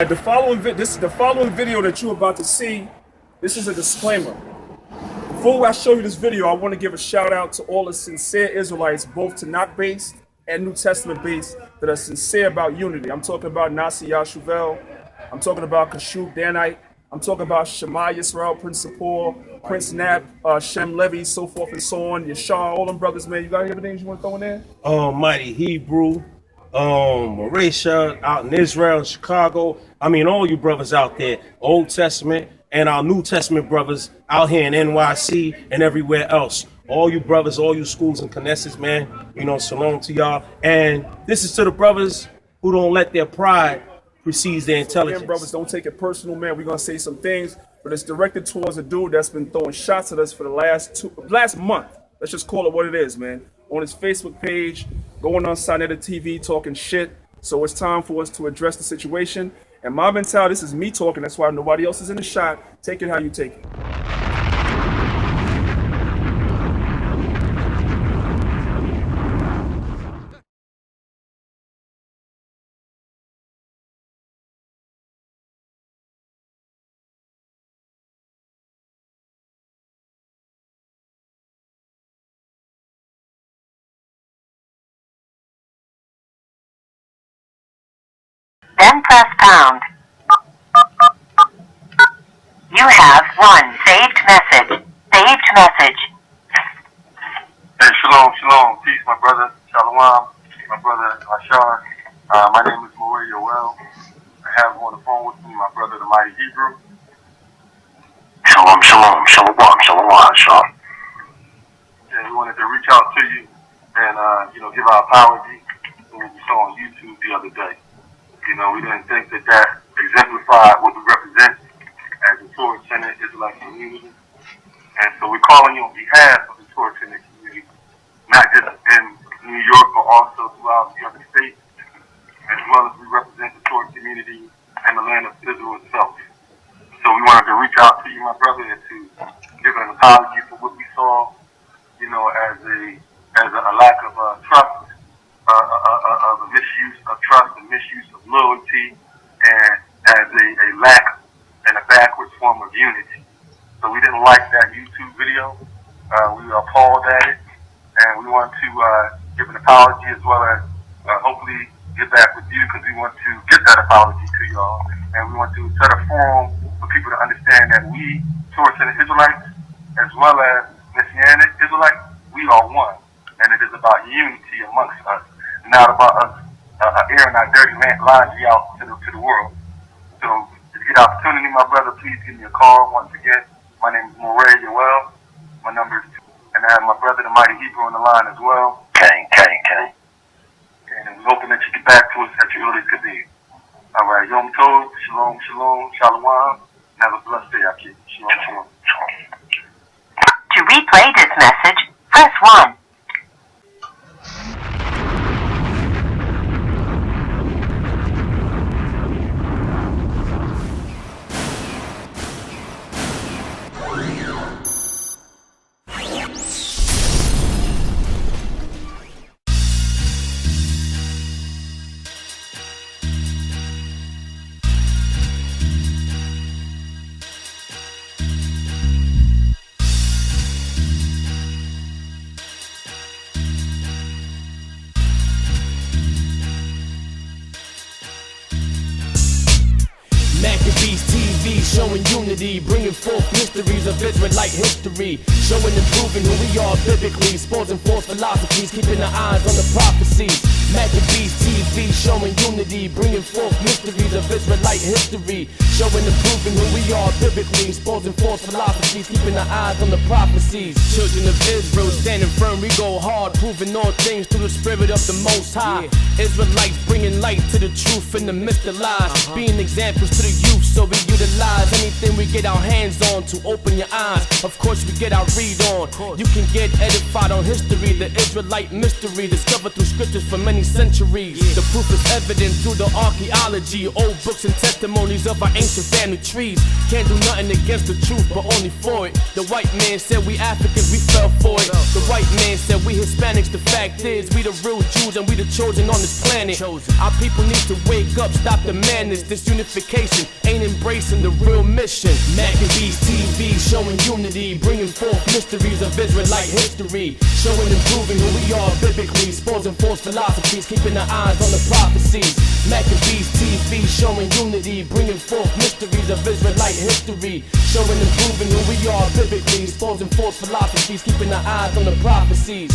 The following video that you're about to see, this is a disclaimer. Before I show you this video, I want to give a shout out to all the sincere Israelites, both Tanakh based and New Testament based, that are sincere about unity. I'm talking about Nasi Yashuvel, I'm talking about Hashar Danyaahla, I'm talking about Shema Yisrael, Prince Sapor, Prince Nap, Shem Levy, so forth and so on. Yashar, all them brothers, man. You got any names you want to throw in there? Mighty Hebrew, Marisha out in Israel, Chicago. I mean, all you brothers out there, Old Testament and our New Testament brothers out here in NYC and everywhere else. All you brothers, all you schools and Knesset, man, you know, shalom to y'all. And this is to the brothers who don't let their pride precede their intelligence. Again, brothers, don't take it personal, man. We're going to say some things, but it's directed towards a dude that's been throwing shots at us for the last month. Let's just call it what it is, man. On his Facebook page, going on Sinetta TV, talking shit. So it's time for us to address the situation. And my mentality, this is me talking, that's why nobody else is in the shot. Take it how you take it. Then press pound. You have one saved message. Saved message. Hey, shalom. Peace, my brother. Shalom. My brother, Hashar. My name is Yoel. I have on the phone with me my brother, the Mighty Hebrew. Shalom, Hashar. And we wanted to reach out to you and, give our apology for what we saw on YouTube the other day. You know, we didn't think that exemplified what we represent as the Torah-centered Israelite community. And so we're calling you on behalf of the Torah-centered community, not just in New York, but also throughout the other states, as well as we represent the Torah community and the land of Israel itself. So we wanted to reach out to you, my brother, and to give an apology for what we saw, you know, as a lack of trust, of a misuse of trust and misuse of loyalty, and as a lack and a backwards form of unity. So we didn't like that YouTube video. We were appalled at it, and we want to give an apology as well as hopefully get back with you, because we want to get that apology to y'all, and we want to set a forum for people to understand that we, Torah-centered Israelites, as well as Messianic Israelites, we are one, and it is about unity amongst us, not about us airing our dirty laundry out to the world. So if you get an opportunity, my brother, please give me a call. Once again, my name is Yoel. My number is 2. And I have my brother, the Mighty Hebrew, on the line as well. Okay. And we're hoping that you get back to us at your earliest convenience. All right, Yom Tov, Shalom, Shalom. Have a blessed day, Aki. Shalom. To replay this message, press 1. Showing unity, bringing forth mysteries of Israelite history, showing and proving who we are biblically, exposing false philosophies, keeping our eyes on the prophecies. Maccabees TV, showing unity, bringing forth mysteries of Israelite history, showing and proving who we are biblically, exposing false philosophies, keeping our eyes on the prophecies. Children of Israel, standing firm, we go hard, proving all things through the spirit of the Most High. Israelites bringing light to the truth in the midst of lies, being examples to the youth, so we utilize anything we get our hands on to open your eyes. Of course, we get our read on. You can get edified on history, the Israelite mystery, discovered through scriptures for many centuries. The proof is evident through the archaeology, old books and testimonies of our ancient family trees. Can't do nothing against the truth, but only for it. The white man said we Africans, we fell for it. The white man said we Hispanic panics. The fact is, we the real Jews and we the chosen on this planet. Our people need to wake up, stop the madness. This unification ain't embracing the real mission. Maccabees TV showing unity, bringing forth mysteries of Israelite history, showing and proving who we are biblically, exposing false philosophies, keeping our eyes on the prophecies. Maccabees TV showing unity, bringing forth mysteries of Israelite history, showing and proving who we are biblically, exposing false philosophies, keeping our eyes on the prophecies.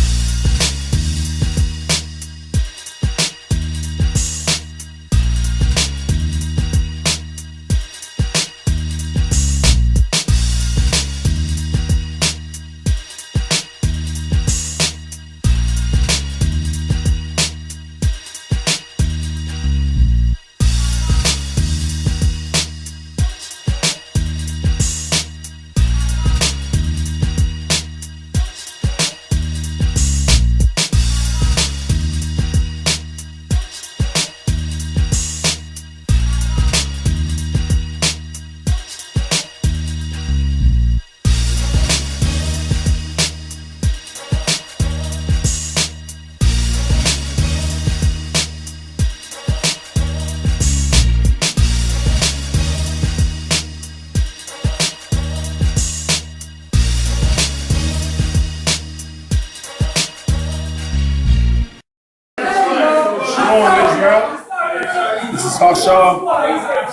This is Hashar.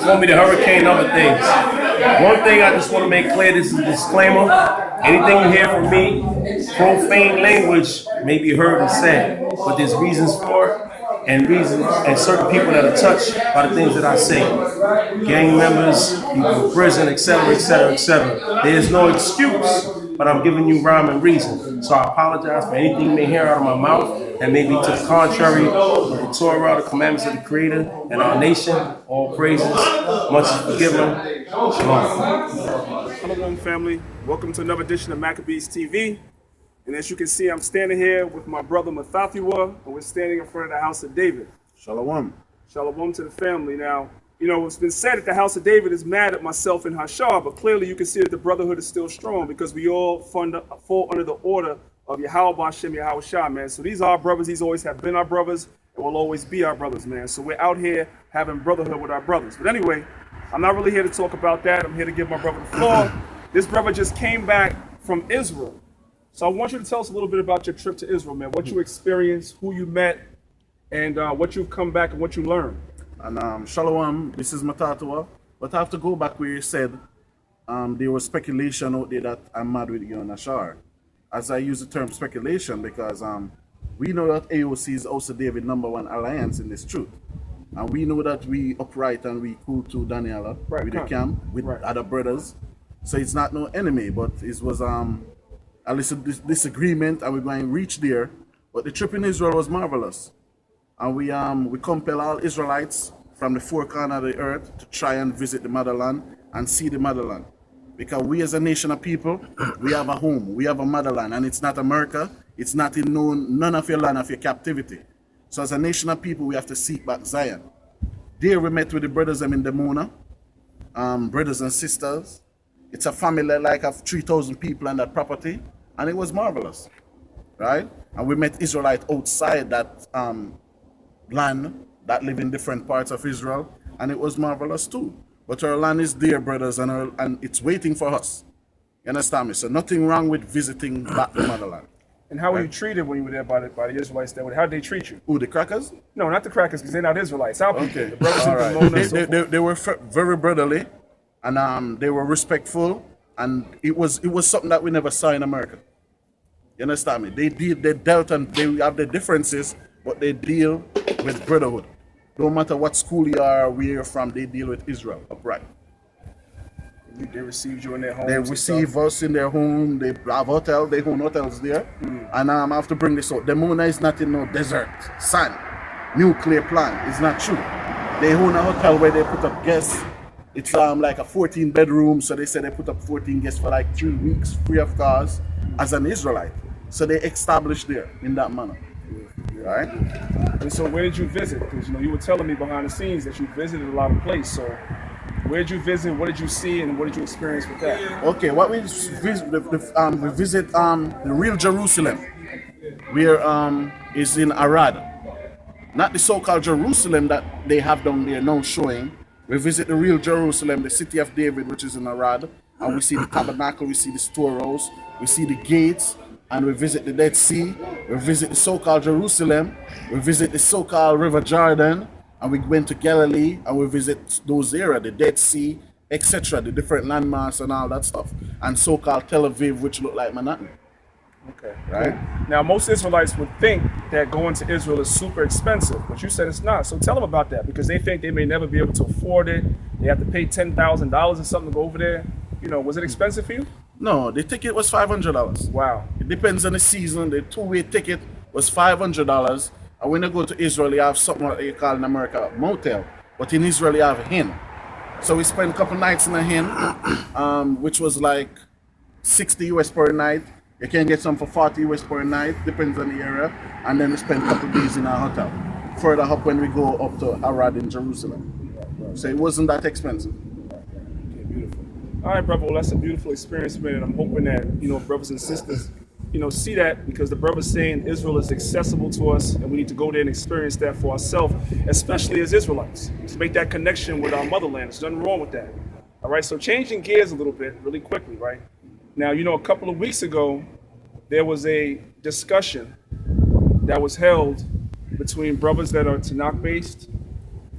Want me to hurricane other things. One thing I just want to make clear, this is a disclaimer. Anything you hear from me, profane language may be heard and said, but there's reasons for it, and certain people that are touched by the things that I say. Gang members, people in prison, etc., etc., etc. There's no excuse, but I'm giving you rhyme and reason. So I apologize for anything you may hear out of my mouth that may be to the contrary of the Torah, the commandments of the Creator, and our nation. All praises, much is forgiven. Shalom. Shalom, family. Welcome to another edition of Maccabees TV. And as you can see, I'm standing here with my brother Mathathiwa, and we're standing in front of the house of David. Shalom. Shalom to the family. Now, you know, it's been said that the house of David is mad at myself and Hashar, but clearly you can see that the brotherhood is still strong because we all fall under the order of Yahweh B'Shem Yahweh Shah, man. So these are our brothers. These always have been our brothers and will always be our brothers, man. So we're out here having brotherhood with our brothers. But anyway, I'm not really here to talk about that. I'm here to give my brother the floor. This brother just came back from Israel. So I want you to tell us a little bit about your trip to Israel, man. What you experienced, who you met, and what you've come back and what you learned. And Shalom, this is Matatawa. But I have to go back where you said there was speculation out there that I'm mad with you and Hashar. As I use the term speculation because we know that AOC is also David #1 alliance in this truth. And we know that we upright and we cool to Danyaahla with the camp, with other brothers. So it's not no enemy, but it was a little disagreement and we're going to reach there. But the trip in Israel was marvelous. And we compel all Israelites from the four corners of the earth to try and visit the motherland and see the motherland. Because we as a nation of people, we have a home, we have a motherland, and it's not America, it's not in none of your land of your captivity. So as a nation of people, we have to seek back Zion. There we met with the brothers in Demona, brothers and sisters. It's a family like of 3,000 people on that property, and it was marvelous, right? And we met Israelites outside that land that live in different parts of Israel, and it was marvelous too. But our land is there, brothers, and it's waiting for us. You understand me? So nothing wrong with visiting back the motherland. And how were you treated when you were there by the Israelites? How did they treat you? Who, the crackers? No, not the crackers, because they're not Israelites. Our people, Okay. the brothers All in right. Pomona, They were very brotherly, and they were respectful, and it was something that we never saw in America. You understand me? They dealt, and they have their differences, but they deal with brotherhood. No matter what school you are, where you're from, they deal with Israel upright. They received you in their homes. They receive us in their home. They have hotels. They own hotels there. And I have to bring this out. Demona is not in no desert, sand, nuclear plant. It's not true. They own a hotel where they put up guests. It's like a 14 bedroom. So they say they put up 14 guests for like 3 weeks, free of cost, as an Israelite. So they established there in that manner. Right? And so where did you visit? Because you were telling me behind the scenes that you visited a lot of places. So where did you visit? What did you see? And what did you experience with that? Okay, what we visit, we visit the real Jerusalem. where is in Arad, not the so-called Jerusalem that they have down there now showing. We visit the real Jerusalem, the city of David, which is in Arad, and we see the tabernacle, we see the storehouse, we see the gates, and we visit the Dead Sea. We visit the so-called Jerusalem, we visit the so-called River Jordan, and we went to Galilee, and we visit those areas, the Dead Sea, etc., the different landmarks and all that stuff, and so-called Tel Aviv, which look like Manhattan. Okay. Right? Now, most Israelites would think that going to Israel is super expensive, but you said it's not. So tell them about that, because they think they may never be able to afford it. They have to pay $10,000 or something to go over there. You know, was it expensive for you? No, the ticket was $500. Wow. It depends on the season. The two-way ticket was $500. And when you go to Israel, you have something what you call in America a motel. But in Israel, you have a inn. So we spent a couple nights in a inn, which was like 60 US per night. You can get some for 40 US per night, depends on the area. And then we spend a couple days in our hotel. Further up when we go up to Arad in Jerusalem. So it wasn't that expensive. Okay, beautiful. All right, brother. Well, that's a beautiful experience, man. And I'm hoping that, you know, brothers and sisters, you know, see that, because the brother's saying Israel is accessible to us, and we need to go there and experience that for ourselves, especially as Israelites, to make that connection with our motherland. There's nothing wrong with that. All right, so changing gears a little bit, really quickly, right? Now, you know, a couple of weeks ago, there was a discussion that was held between brothers that are Tanakh-based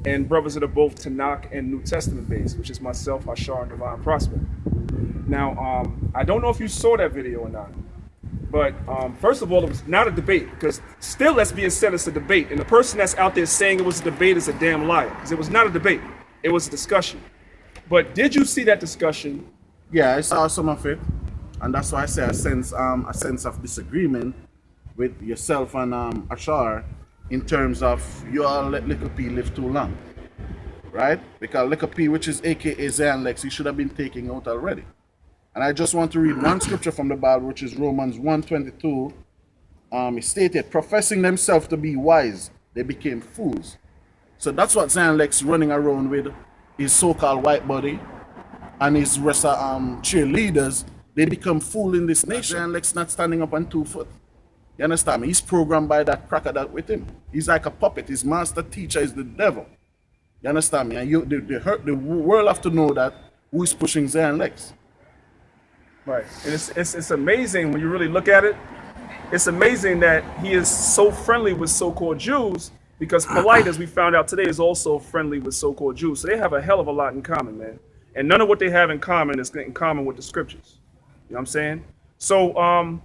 and brothers that are both Tanakh and New Testament-based, which is myself, Hashar, and Divine Prospect. Now, I don't know if you saw that video or not, but first of all, it was not a debate, because still that's being said it's a debate, and the person that's out there saying it was a debate is a damn liar, because it was not a debate, it was a discussion. But did you see that discussion? Yeah, I saw some of it. And that's why I say a sense of disagreement with yourself and Hashar in terms of you all let Little P live too long, right? Because Little P, which is aka Zion Lex, he should have been taken out already. And I just want to read one scripture from the Bible, which is Romans 1:22. It stated, professing themselves to be wise, they became fools. So that's what Zion Lex running around with his so-called white body and his rest of cheerleaders. They become fool in this nation. And Lex not standing up on 2 foot. You understand me? He's programmed by that cracker that with him. He's like a puppet. His master teacher is the devil. You understand me? And the world have to know that who is pushing Zion Lex. Right. And it's amazing when you really look at it. It's amazing that he is so friendly with so-called Jews, because Polite, as we found out today, is also friendly with so-called Jews. So they have a hell of a lot in common, man. And none of what they have in common is in common with the scriptures. You know what I'm saying? So,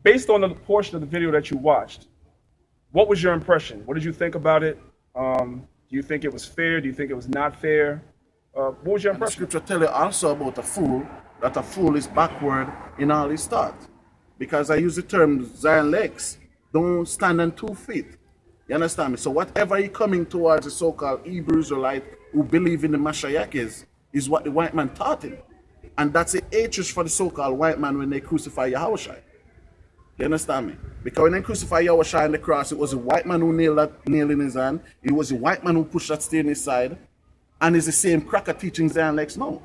based on the portion of the video that you watched, what was your impression? What did you think about it? Do you think it was fair? Do you think it was not fair? What was your impression? The scripture tell you also about a fool, that a fool is backward in all his thought. Because I use the term Zion Lex, don't stand on 2 feet. You understand me? So whatever he coming towards the so-called Hebrew Israelite who believe in the Mashiach is what the white man taught him. And that's a hatred for the so-called white man when they crucify Yahushua. You understand me? Because when they crucify Yahushua on the cross, it was a white man who nailed that nail in his hand. It was a white man who pushed that stone in his side. And it's the same cracker teaching Zion Lex now.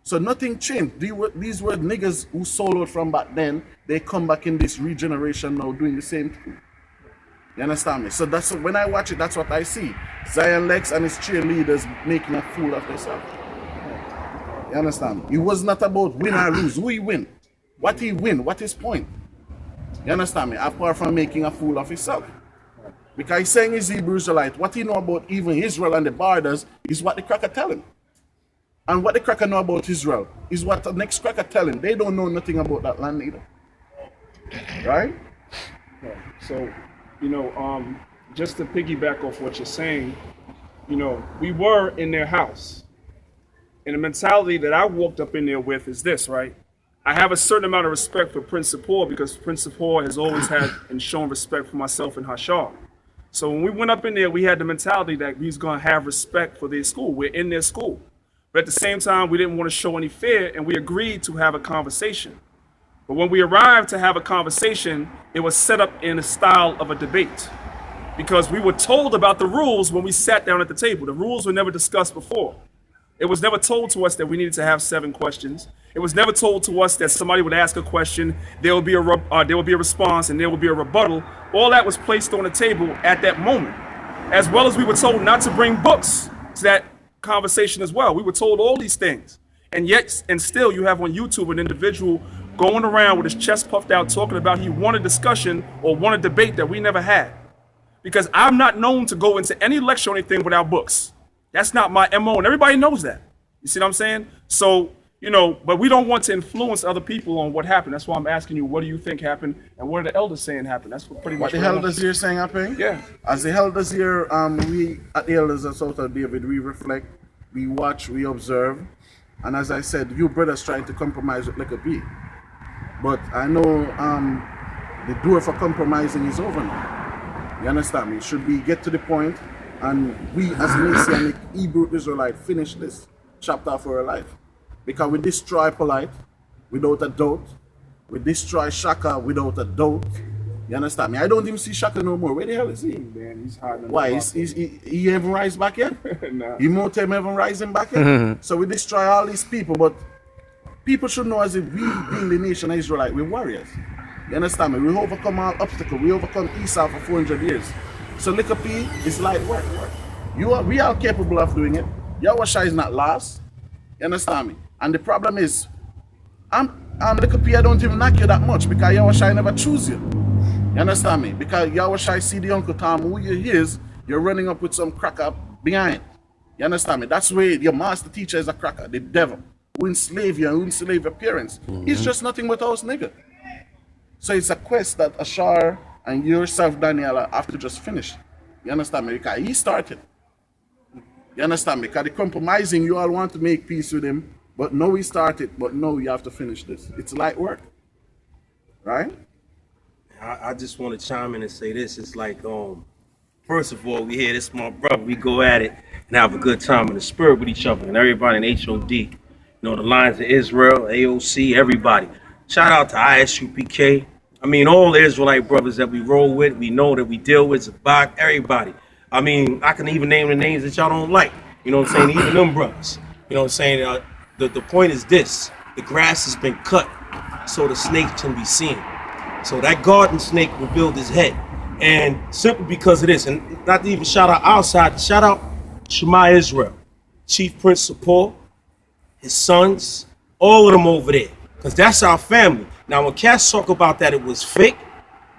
So nothing changed. These were niggas who sold out from back then. They come back in this regeneration now doing the same thing. You understand me? So that's when I watch it, that's what I see. Zion Lex and his cheerleaders making a fool of themselves. You understand? It was not about win or lose. Who he win? What he win? What his point? You understand me? Apart from making a fool of himself. Because he's saying he's Hebrew Israelite. What he know about even Israel and the borders is what the cracker tell him. And what the cracker know about Israel is what the next cracker tell him. They don't know nothing about that land either. Right? Yeah. So, you know, just to piggyback off what you're saying, you know, we were in their house. And the mentality that I walked up in there with is this, right? I have a certain amount of respect for Principal, because Principal has always had and shown respect for myself and Hashar. So when we went up in there, we had the mentality that we was going to have respect for their school. We're in their school. But at the same time, we didn't want to show any fear, and we agreed to have a conversation. But when we arrived to have a conversation, it was set up in a style of a debate, because we were told about the rules when we sat down at the table. The rules were never discussed before. It was never told to us that we needed to have 7 questions. It was never told to us that somebody would ask a question, there would be a response, and there would be a rebuttal. All that was placed on the table at that moment, as well as we were told not to bring books to that conversation as well. We were told all these things, and yet, and still, you have on YouTube an individual going around with his chest puffed out, talking about he won a discussion or won a debate that we never had. Because I'm not known to go into any lecture or anything without books. That's not my MO, and everybody knows that. You see what I'm saying? So, you know, but we don't want to influence other people on what happened. That's why I'm asking you, what do you think happened, and what are the elders saying happened? That's what pretty much. What the elders here saying happened? Yeah. As the elders here, we at the elders of South of David, we reflect, we watch, we observe, and as I said, you brothers trying to compromise with Liquor B. But I know the door for compromising is over now. You understand me? Should we get to the point and we as Messianic Hebrew Israelite finish this chapter of our life? Because we destroy Polite without a doubt. We destroy Shaka without a doubt. You understand me? I don't even see Shaka no more. Where the hell is he? Man, he's hiding. Why? He haven't rise back yet? Nah. Emotem haven't rising back yet? So we destroy all these people, but people should know as if we being the nation of Israelite, we're warriors. You understand me? We overcome all obstacles. We overcome Esau for 400 years. So Liquor P is light work. We are capable of doing it. Yahushua is not lost. You understand me? And the problem is, I'm Liquor P, I don't even knock you that much because Yahushua never choose you. You understand me? Because Yahushua see the Uncle Tom who you is, you're running up with some cracker behind. You understand me? That's where your master teacher is a cracker, the devil, who enslave you and who enslave your parents. He's just nothing but us nigga. So it's a quest that Hashar and yourself, Danyaahla, have to just finish. You understand me? Because he started. You understand me? Because the compromising, you all want to make peace with him, but no, he started, but no, you have to finish this. It's light work. Right? I just want to chime in and say this. It's like, first of all, we hear this small brother. We go at it and have a good time in the spirit with each other and everybody in HOD. You know, the Lions of Israel, AOC, everybody. Shout out to ISUPK. I mean, all the Israelite brothers that we roll with, we know that we deal with, Zabak, everybody. I mean, I can even name the names that y'all don't like. You know what I'm saying? Even them brothers. You know what I'm saying? The point is this. The grass has been cut so the snake can be seen. So that garden snake will build his head. And simply because of this, and not to even shout out outside, shout out Shema Israel, Chief Prince Support, his sons, all of them over there. Because that's our family. Now, when cats talk about that it was fake,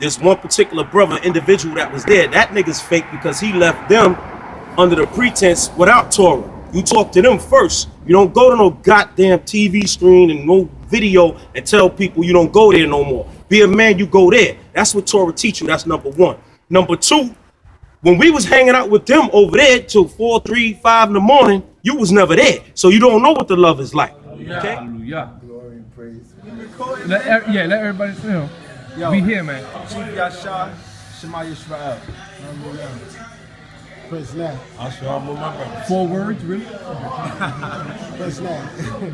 there's one particular brother, individual that was there. That nigga's fake because he left them under the pretense without Torah. You talk to them first. You don't go to no goddamn TV screen and no video and tell people you don't go there no more. Be a man, you go there. That's what Torah teach you. That's number one. Number two, when we was hanging out with them over there till 4, 3, 5 in the morning, you was never there. So you don't know what the love is like. Okay? Hallelujah. Glory and praise. Let everybody know. We here, man. Chief Hashar, Shema Yisrael. Praise now. I'll show up with my brother. 4 words, really? Praise now.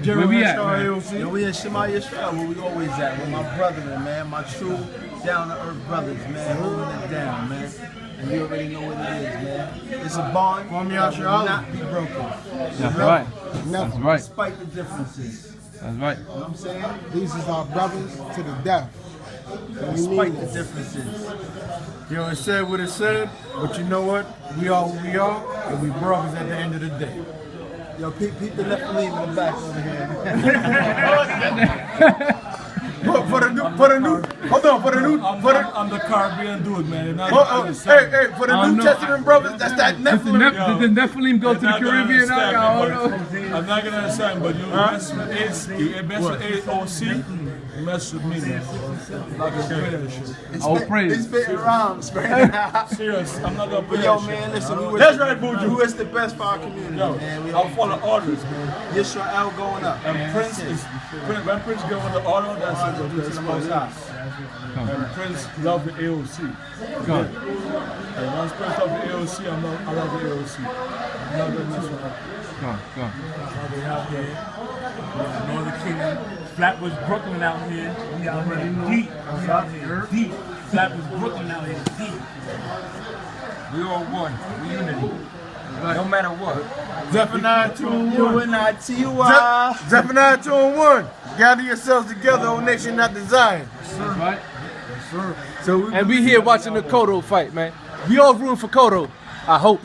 Where we at, man? Yo, we in Shema Yisrael, where we always at, with my brethren, man, my true down-to-earth brothers, man, holding it down, man. And you already know what it is, man. It's a bond that will not be broken. That's right. That's right. Despite the differences. That's right. You know what I'm saying? These is our brothers to the death. Despite the differences. You know, it said what it said, but you know what? We are who we are, and we brothers at the end of the day. Yo, peep the left lean in the back over here. for the I'm the Caribbean dude, man. For the New Testament brothers, that's that Nephilim. Did the Nephilim go to the Caribbean? I'm not gonna understand, but you mess with AOC. You mess with me, man. Like a shit. Oh, praise. It's spitting rhymes, man. Serious, I'm not gonna put Yo, man, listen, That's right, Buju. Who is the best for our community, man? I'll follow orders, man. Yisrael going up. And Prince is, when Prince gave the order, that's the most high. And Prince loved the AOC. Go on. And once Prince loved the AOC, I love the AOC. I'm not gonna mess with her. Go on. That's how we out here. Northern Kingdom. Flatbush, Brooklyn out here. We out here deep. We out here deep. Flatbush, Brooklyn out here deep. We all one. We unity. No matter what. Zephaniah 2:1. You and I, T.Y. Zephaniah 2:1. Gather yourselves together, O nation not designed. Right? Yes, sir. So And we here watching the Kodo fight, man. We all rooting for Kodo, I hope.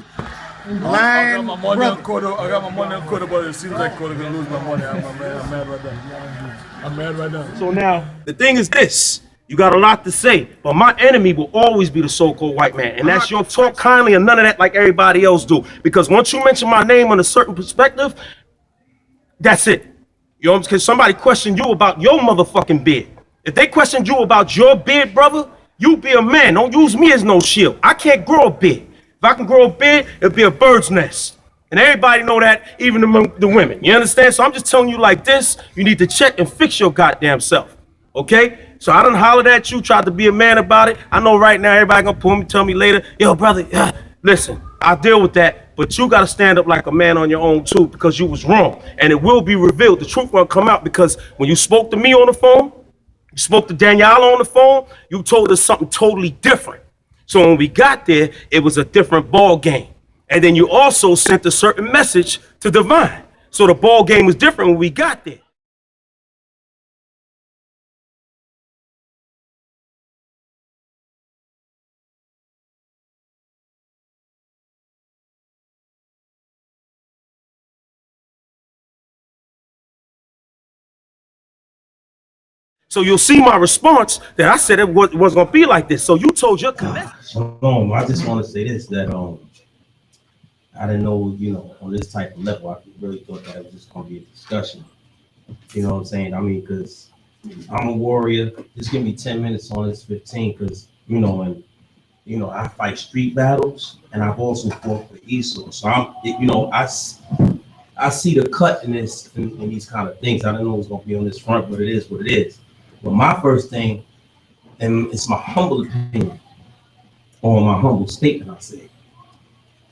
I got my money on Kodo, but it seems like Kodo gonna lose my money. I'm mad right now. I'm mad right now. So now, the thing is this. You got a lot to say, but my enemy will always be the so-called white man. And that's your talk kindly and none of that like everybody else do. Because once you mention my name on a certain perspective, that's it. You know, because somebody questioned you about your motherfucking beard. If they questioned you about your beard, brother, you be a man. Don't use me as no shield. I can't grow a beard. If I can grow a beard, it'll be a bird's nest. And everybody know that, even the women. You understand? So I'm just telling you like this, you need to check and fix your goddamn self. Okay? So I done hollered at you, tried to be a man about it. I know right now everybody gonna pull me, tell me later, yo, brother, listen, I'll deal with that, but you gotta stand up like a man on your own too, because you was wrong. And it will be revealed. The truth will come out, because when you spoke to me on the phone, you spoke to Danyaahla on the phone, you told us something totally different. So when we got there, it was a different ball game. And then you also sent a certain message to Divine. So the ball game was different when we got there. So you'll see my response that I said it wasn't going to be like this. So you told your connection. I just want to say this, that I didn't know, you know, on this type of level, I really thought that it was just going to be a discussion. You know what I'm saying? I mean, because I'm a warrior. Just give me 10 minutes on this 15, because, you know, and, you know, I fight street battles, and I've also fought for Esau. So I see the cut in this, in these kind of things. I don't know what's going to be on this front, but it is what it is. But my first thing, and it's my humble opinion, or my humble statement, I say,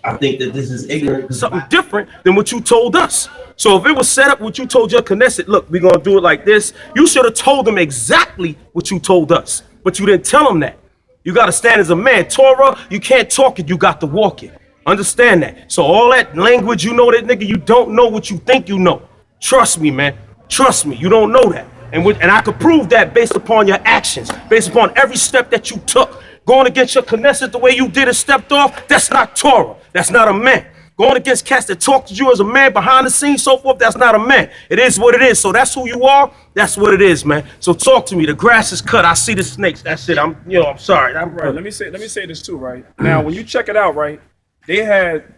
I think that this is ignorant. Something different than what you told us. So if it was set up what you told your Knesset, look, we're going to do it like this, you should have told them exactly what you told us. But you didn't tell them that. You got to stand as a man. Torah, you can't talk it, you got to walk it. Understand that. So all that language, you know that, nigga, you don't know what you think you know. Trust me, man. Trust me, you don't know that. And I could prove that based upon your actions, based upon every step that you took. Going against your Knesset the way you did and stepped off, that's not Torah. That's not a man. Going against cats that talk to you as a man behind the scenes, so forth, that's not a man. It is what it is. So that's who you are. That's what it is, man. So talk to me. The grass is cut. I see the snakes. That's it. I'm sorry. Right. Let me say this too, right? Now, when you check it out, right, they had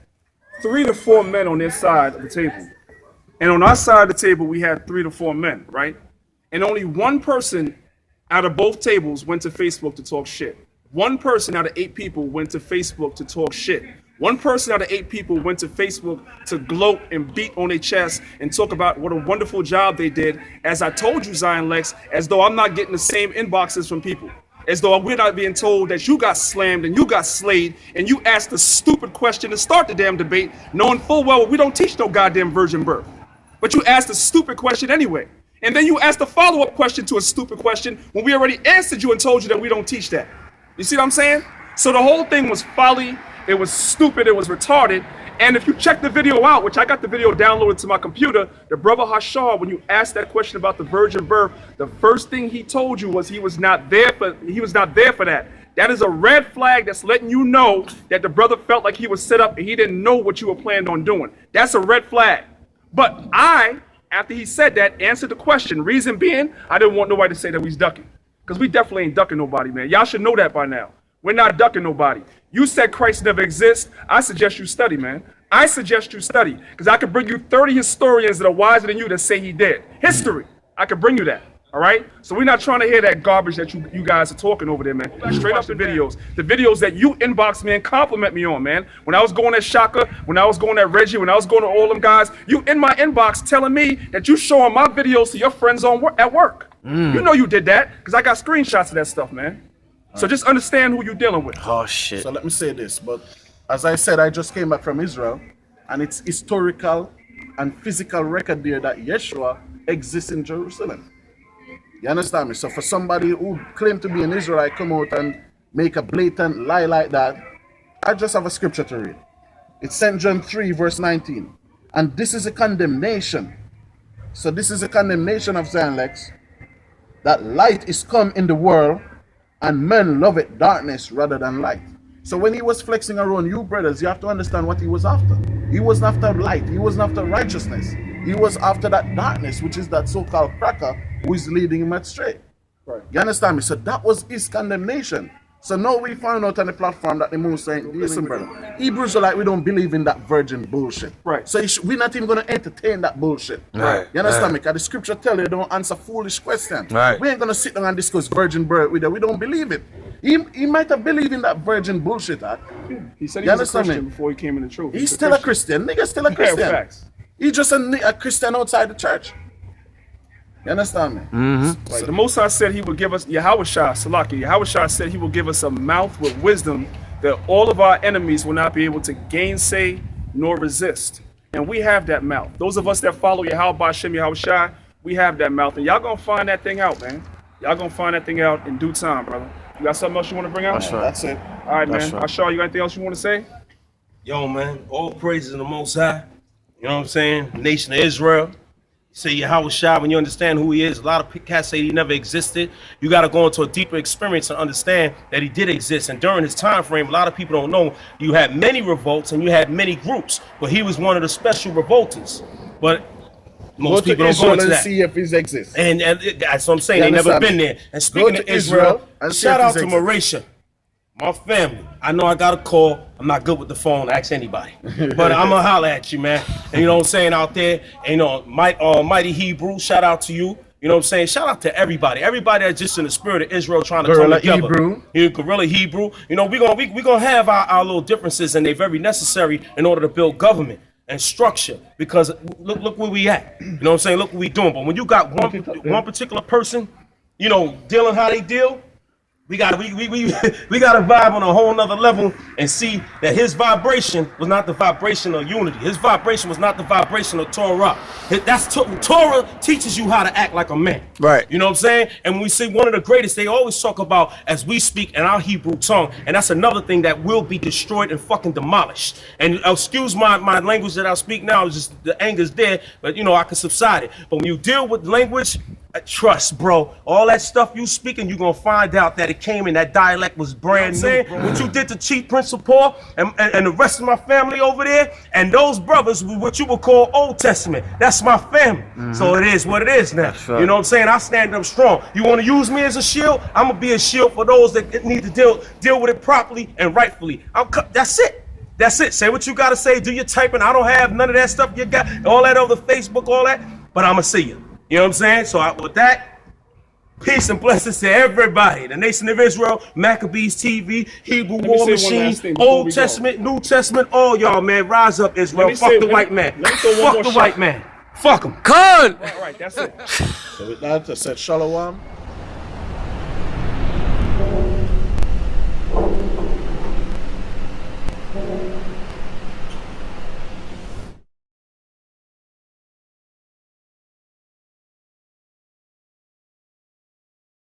3 to 4 men on their side of the table. And on our side of the table, we had 3 to 4 men, right? And only one person out of both tables went to Facebook to talk shit. One person out of 8 people went to Facebook to talk shit. One person out of 8 people went to Facebook to gloat and beat on their chest and talk about what a wonderful job they did. As I told you, Zion Lex, as though I'm not getting the same inboxes from people. As though we're not being told that you got slammed and you got slayed and you asked a stupid question to start the damn debate, knowing full well we don't teach no goddamn virgin birth. But you asked a stupid question anyway. And then you asked a follow-up question to a stupid question when we already answered you and told you that we don't teach that. You see what I'm saying? So the whole thing was folly, it was stupid, it was retarded. And if you check the video out, which I got the video downloaded to my computer, the brother Hashar, when you asked that question about the virgin birth, the first thing he told you was he was not there for that. That is a red flag that's letting you know that the brother felt like he was set up and he didn't know what you were planning on doing. That's a red flag. But I, after he said that, answered the question. Reason being, I didn't want nobody to say that we was ducking. Because we definitely ain't ducking nobody, man. Y'all should know that by now. We're not ducking nobody. You said Christ never exists. I suggest you study, man. I suggest you study. Because I could bring you 30 historians that are wiser than you that say he did. History. I could bring you that. All right? So we're not trying to hear that garbage that you guys are talking over there, man. Straight up the videos. The videos that you inbox me and compliment me on, man. When I was going at Shaka, when I was going at Reggie, when I was going to all them guys, you in my inbox telling me that you showing my videos to your friends at work. You know you did that because I got screenshots of that stuff, man. So just understand who you're dealing with. Oh, shit. So let me say this, but as I said, I just came back from Israel, and it's historical and physical record there that Yeshua exists in Jerusalem. You understand me? So for somebody who claimed to be an Israelite come out and make a blatant lie like that, I just have a scripture to read. It's St. John 3, verse 19. And this is a condemnation. So this is a condemnation of Zion Lex, that light is come in the world, and men love it darkness rather than light. So when he was flexing around you brothers, you have to understand what he was after. He wasn't after light. He wasn't after righteousness. He was after that darkness, which is that so-called cracker who is leading him astray. Right. You understand me? So that was his condemnation. So now we found out on the platform that the Most ain't listen, brother. Hebrews are like, we don't believe in that virgin bullshit. Right. So we're not even going to entertain that bullshit. Right. You understand Right. me? Because the scripture tell you don't answer foolish questions. Right. We ain't going to sit down and discuss virgin birth with you. We don't believe it. He might have believed in that virgin bullshit. Huh? He said he was a Christian before he came in the truth. He's still a Christian. Nigga still a Christian. Yeah, facts. He's just a Christian outside the church. You understand me? Mm-hmm. Right. The Most High said he would give us, Yahweh said he will give us a mouth with wisdom that all of our enemies will not be able to gainsay nor resist. And we have that mouth. Those of us that follow Yahweh Shem Yahweh, we have that mouth. And y'all gonna find that thing out, man. Y'all gonna find that thing out in due time, brother. You got something else you want to bring out? That's right. That's it. All right, That's man. right. Hashar, you got anything else you want to say? Yo, man, all praises to the Most High. You know what I'm saying? Nation of Israel. Say Yahweh Shai when you understand who he is. A lot of cats say he never existed. You got to go into a deeper experience and understand that he did exist. And during his time frame, a lot of people don't know, you had many revolts and you had many groups, but he was one of the special revolters. But most people don't go into that. See if he exists. And that's what I'm saying. They never been there. And speaking of Israel, shout out to Marisha, my family. I know I got a call. I'm not good with the phone. Ask anybody. But I'm going to holler at you, man. And you know what I'm saying out there? And, you know, Mighty Hebrew, shout out to you. You know what I'm saying? Shout out to everybody. Everybody that's just in the spirit of Israel trying to come together. Hebrew. Yeah, Guerrilla Hebrew. You know, we're gonna have our little differences, and they're very necessary in order to build government and structure. Because look where we at. You know what I'm saying? Look what we doing. But when you got one particular person, you know, dealing how they deal, we got to vibe on a whole nother level and see that his vibration was not the vibration of unity. His vibration was not the vibration of Torah. Torah teaches you how to act like a man. Right. You know what I'm saying? And when we say one of the greatest, they always talk about as we speak in our Hebrew tongue, and that's another thing that will be destroyed and fucking demolished. And excuse my language that I speak now, it's just the anger's there, but you know, I can subside it. But when you deal with language, trust, bro. All that stuff you speaking, you're gonna find out that it came in that dialect was brand new. What you did to Chief Principal and the rest of my family over there, and those brothers, what you would call Old Testament. That's my family. So it is what it is now. Right. You know what I'm saying? I stand up strong. You want to use me as a shield? I'm gonna be a shield for those that need to deal with it properly and rightfully. That's it. That's it. Say what you gotta say. Do your typing. I don't have none of that stuff you got. All that other Facebook, all that. But I'ma see you. You know what I'm saying? So with that, peace and blessings to everybody. The Nation of Israel, Maccabees TV, Hebrew War Machine, Old Testament, New Testament, all y'all, man. Rise up, Israel. Fuck the white man. Fuck the white man. Fuck him. Con! All right, that's it. So with that, I said Shalom.